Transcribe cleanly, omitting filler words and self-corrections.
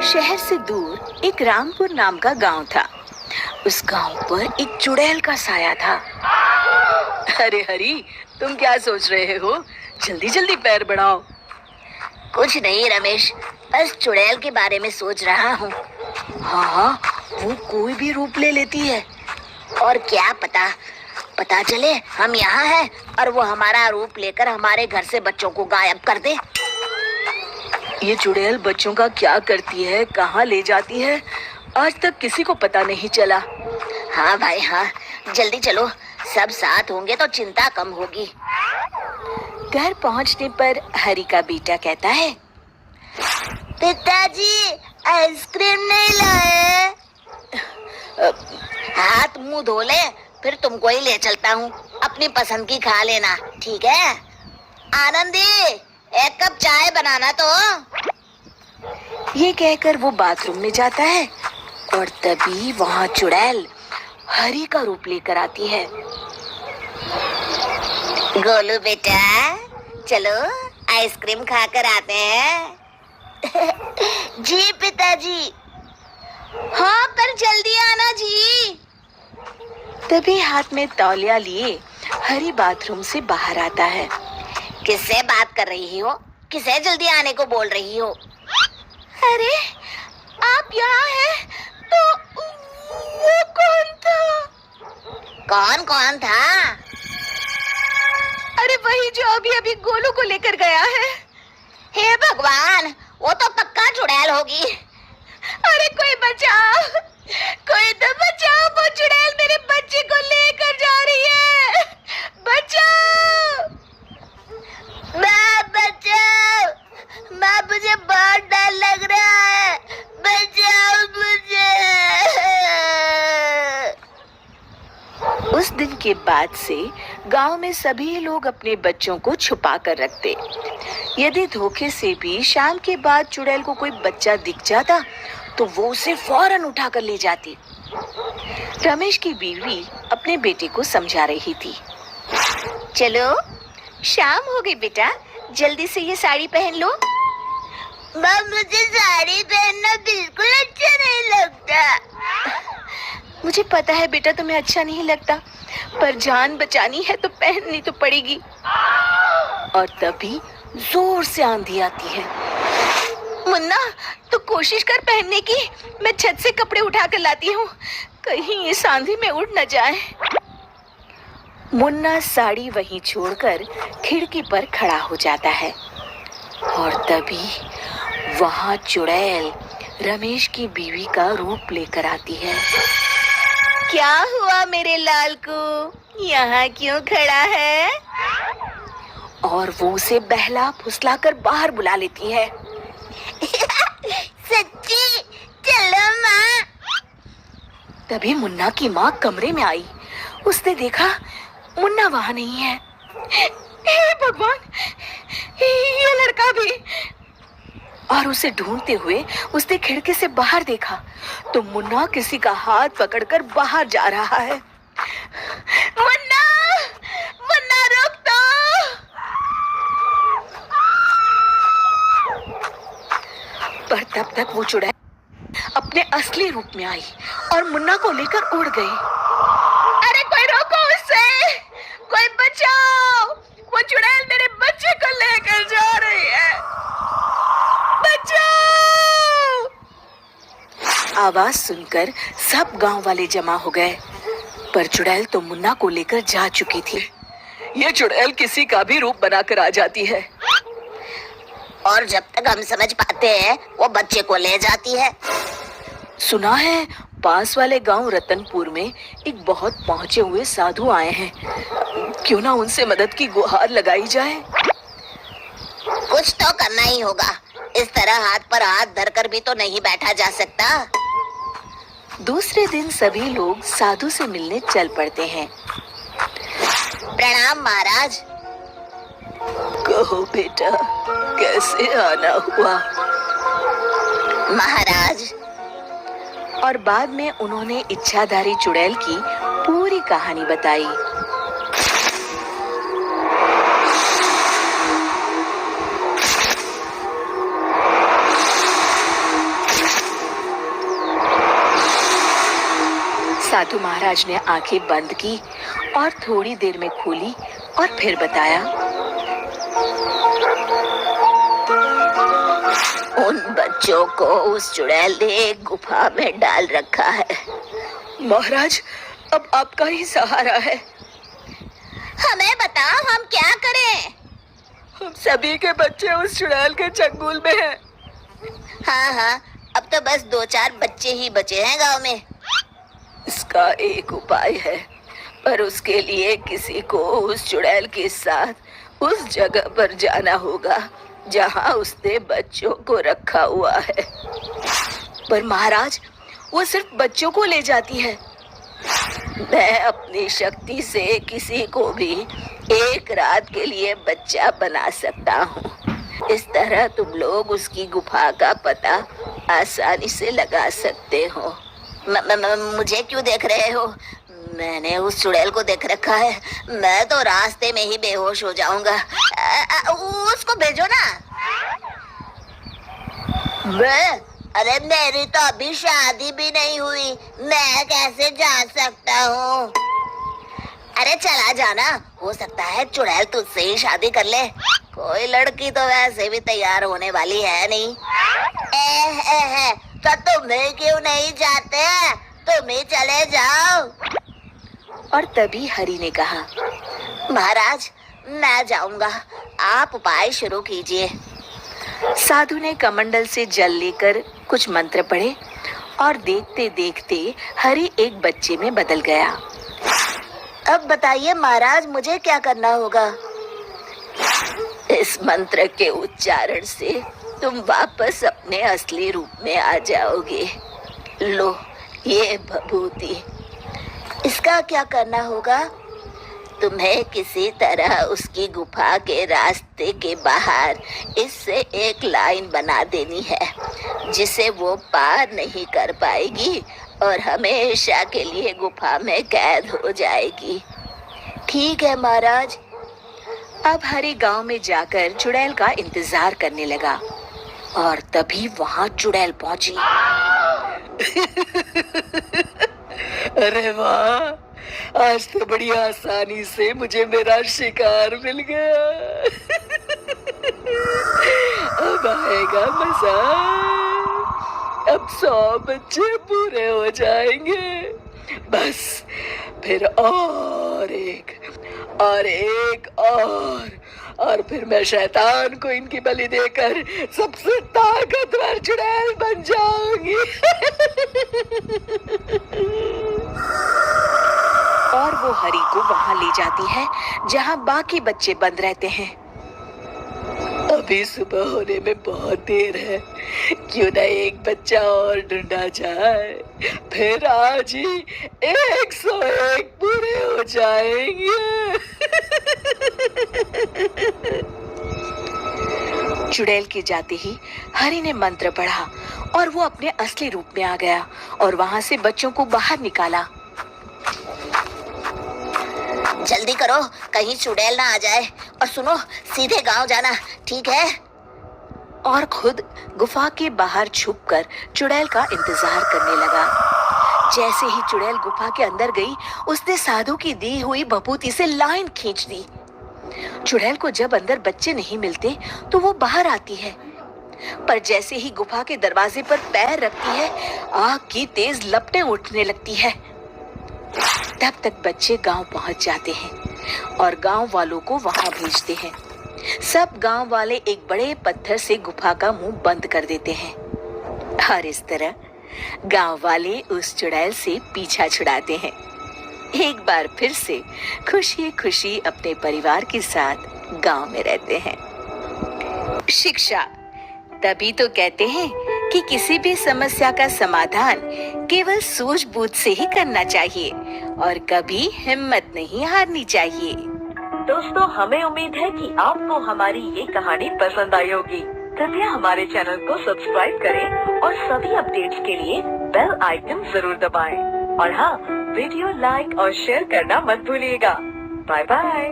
शहर से दूर एक रामपुर नाम का गांव था। उस गांव पर एक चुड़ैल का साया था। अरे हरी, तुम क्या सोच रहे हो? जल्दी जल्दी पैर बढ़ाओ। कुछ नहीं रमेश, बस चुड़ैल के बारे में सोच रहा हूँ। हाँ, वो कोई भी रूप ले लेती है। और क्या पता चले हम यहाँ हैं और वो हमारा रूप लेकर हमारे घर से बच्चों को गायब कर दे। ये चुड़ैल बच्चों का क्या करती है, कहाँ ले जाती है, आज तक किसी को पता नहीं चला। हाँ भाई हाँ, जल्दी चलो, सब साथ होंगे तो चिंता कम होगी। घर पहुंचने पर हरी का बेटा कहता है, पिताजी आइसक्रीम नहीं लाए। हाथ मुंह धो ले, फिर तुमको ही ले चलता हूँ। अपनी पसंद की खा लेना, ठीक है? आनंदी, एक कप चाय बनाना तो। ये कहकर वो बाथरूम में जाता है और तभी वहाँ चुड़ैल हरी का रूप लेकर आती है। गोलू बेटा, चलो आइसक्रीम खाकर आते हैं। जी पिताजी। हाँ, पर जल्दी आना जी। तभी हाथ में तौलिया लिए हरी बाथरूम से बाहर आता है। किससे बात कर रही हो? किसे जल्दी आने को बोल रही हो? अरे, आप यहाँ हैं तो वो कौन था? कौन था? अरे वही जो अभी अभी गोलू को लेकर गया है। हे भगवान, वो तो पक्का चुड़ैल होगी। अरे कोई बचाओ, कोई तो बचाओ, वो चुड़ैल मेरे बच्चे को लेकर जा रही है। बचाओ! माँ बचाओ! माँ, मुझे बहुत डर लग रहा है, बचाओ मुझे। उस दिन के बाद से गांव में सभी लोग अपने बच्चों को छुपा कर रखते। यदि धोखे से भी शाम के बाद चुड़ैल को कोई बच्चा दिख जाता तो वो उसे फौरन उठा कर ले जाती। रमेश की बीवी अपने बेटे को समझा रही थी। चलो, शाम हो गई बेटा, जल्दी से ये साड़ी पहन लो। माँ, मुझे साड़ी पहनना बिल्कुल अच्छा नहीं लगता। मुझे पता है बेटा, तुम्हें अच्छा नहीं लगता, पर जान बचानी है तो पहननी तो पड़ेगी। और तभी जोर से आंधी आती है। मुन्ना, तो कोशिश कर पहनने की, मैं छत से कपड़े उठा कर लाती हूँ, कहीं इस आंधी में उड़ न जाए। मुन्ना साड़ी वहीं छोड़कर खिड़की पर खड़ा हो जाता है और तभी वहाँ चुड़ैल रमेश की बीवी का रूप लेकर आती है। क्या हुआ मेरे लाल को, यहाँ क्यों खड़ा है? और वो उसे बहला फुसला कर बाहर बुला लेती है। सच्ची? चलो माँ। तभी मुन्ना की माँ कमरे में आई। उसने देखा मुन्ना वहाँ नहीं है। हे भगवान, ये लड़का भी! और उसे ढूंढते हुए उसने खिड़की से बाहर देखा तो मुन्ना किसी का हाथ पकड़कर बाहर जा रहा है। मुन्ना, मुन्ना रुक तो! पर तब तक वो चुड़ैल अपने असली रूप में आई और मुन्ना को लेकर उड़ गई। अरे कोई रोको उसे, कोई बचाओ, वो चुड़ैल मेरे बच्चे को लेकर जा रही है, बचाओ! आवाज सुनकर सब गांव वाले जमा हो गए, पर चुड़ैल तो मुन्ना को लेकर जा चुकी थी। ये चुड़ैल किसी का भी रूप बनाकर आ जाती है और जब तक हम समझ पाते हैं वो बच्चे को ले जाती है। सुना है पास वाले गांव रतनपुर में एक बहुत पहुंचे हुए साधु आए हैं, क्यों ना उनसे मदद की गुहार लगाई जाए। कुछ तो करना ही होगा, इस तरह हाथ पर हाथ धरकर भी तो नहीं बैठा जा सकता। दूसरे दिन सभी लोग साधु से मिलने चल पड़ते हैं। प्रणाम महाराज। कहो बेटा, कैसे आना हुआ? महाराज। और बाद में उन्होंने इच्छाधारी चुड़ैल की पूरी कहानी बताई। साधु महाराज ने आंखें बंद की और थोड़ी देर में खोली और फिर बताया, उन बच्चों को उस चुड़ैल ने एक गुफा में डाल रखा है। महाराज, अब आपका ही सहारा है। हमें बताओ, हम क्या करें? हम सभी के बच्चे उस चुड़ैल के चंगुल में हैं। हाँ, अब तो बस 2-4 बच्चे ही बचे हैं गांव में। इसका एक उपाय है, पर उसके लिए किसी को उस चुड़ैल के साथ उस जगह पर जाना होगा जहाँ उसने बच्चों को रखा हुआ है। पर महाराज, वो सिर्फ बच्चों को ले जाती है। मैं अपनी शक्ति से किसी को भी एक रात के लिए बच्चा बना सकता हूँ। इस तरह तुम लोग उसकी गुफा का पता आसानी से लगा सकते हो। मुझे क्यों देख रहे हो? मैंने उस चुड़ैल को देख रखा है। मैं तो रास्ते में ही बेहोश हो जाऊंगा। उसको भेजो ना। अरे मेरी तो अभी शादी भी नहीं हुई, मैं कैसे जा सकता हूँ? अरे चला जाना, हो सकता है चुड़ैल तुझसे ही शादी कर ले। कोई लड़की तो वैसे भी तैयार होने वाली है नहीं। तो तुम्हें क्यों नहीं जाते? तुम ही चले जाओ। और तभी हरि ने कहा, महाराज, मैं जाऊंगा, आप उपाय शुरू कीजिए। साधु ने कमंडल से जल लेकर कुछ मंत्र पढ़े और देखते देखते हरि एक बच्चे में बदल गया। अब बताइए महाराज, मुझे क्या करना होगा? इस मंत्र के उच्चारण से तुम वापस अपने असली रूप में आ जाओगे। लो, ये भभूति। इसका क्या करना होगा? तुम्हें किसी तरह उसकी गुफा के रास्ते के बाहर इससे एक लाइन बना देनी है जिसे वो पार नहीं कर पाएगी और हमेशा के लिए गुफा में कैद हो जाएगी। ठीक है महाराज। अब हरि गांव में जाकर चुड़ैल का इंतजार करने लगा और तभी वहां चुड़ैल पहुंची। अरे वाह, आज तो बड़ी आसानी से मुझे मेरा शिकार मिल गया। अब आएगा मजा। अब 100 बच्चे पूरे हो जाएंगे। बस फिर और एक और फिर मैं शैतान को इनकी बलि देकर सबसे ताकतवर चुड़ैल बन जाऊंगी। और वो हरि को वहां ले जाती है जहां बाकी बच्चे बंद रहते हैं। अभी सुबह होने में बहुत देर है, क्यों ना एक बच्चा और ढूंढा जाए, फिर आज ही 101 पूरे हो जाएंगे। चुड़ैल के जाते ही हरि ने मंत्र पढ़ा और वो अपने असली रूप में आ गया और वहां से बच्चों को बाहर निकाला। जल्दी करो, कहीं चुड़ैल ना आ जाए। और सुनो, सीधे गांव जाना, ठीक है? और खुद गुफा के बाहर छुपकर चुड़ैल का इंतजार करने लगा। जैसे ही चुड़ैल गुफा के अंदर गई, उसने साधु की दी हुई भभूति से लाइन खींच दी। चुड़ैल को जब अंदर बच्चे नहीं मिलते तो वो बाहर आती है, पर जैसे ही गुफा के दरवाजे पर पैर रखती है, आग की तेज लपटें उठने लगती है। तब तक बच्चे गांव पहुंच जाते हैं और गांव वालों को वहां भेजते हैं। सब गांव वाले एक बड़े पत्थर से गुफा का मुंह बंद कर देते हैं और इस तरह गांव वाले उस चुड़ैल से पीछा छुड़ाते हैं। एक बार फिर से खुशी खुशी अपने परिवार के साथ गांव में रहते हैं। शिक्षा, तभी तो कहते हैं कि किसी भी समस्या का समाधान केवल सूझबूझ से ही करना चाहिए और कभी हिम्मत नहीं हारनी चाहिए। दोस्तों, हमें उम्मीद है कि आपको हमारी ये कहानी पसंद आई होगी। कृपया हमारे चैनल को सब्सक्राइब करें और सभी अपडेट्स के लिए बेल आइकन जरूर दबाएं। और हाँ, वीडियो लाइक और शेयर करना मत भूलिएगा। Bye bye.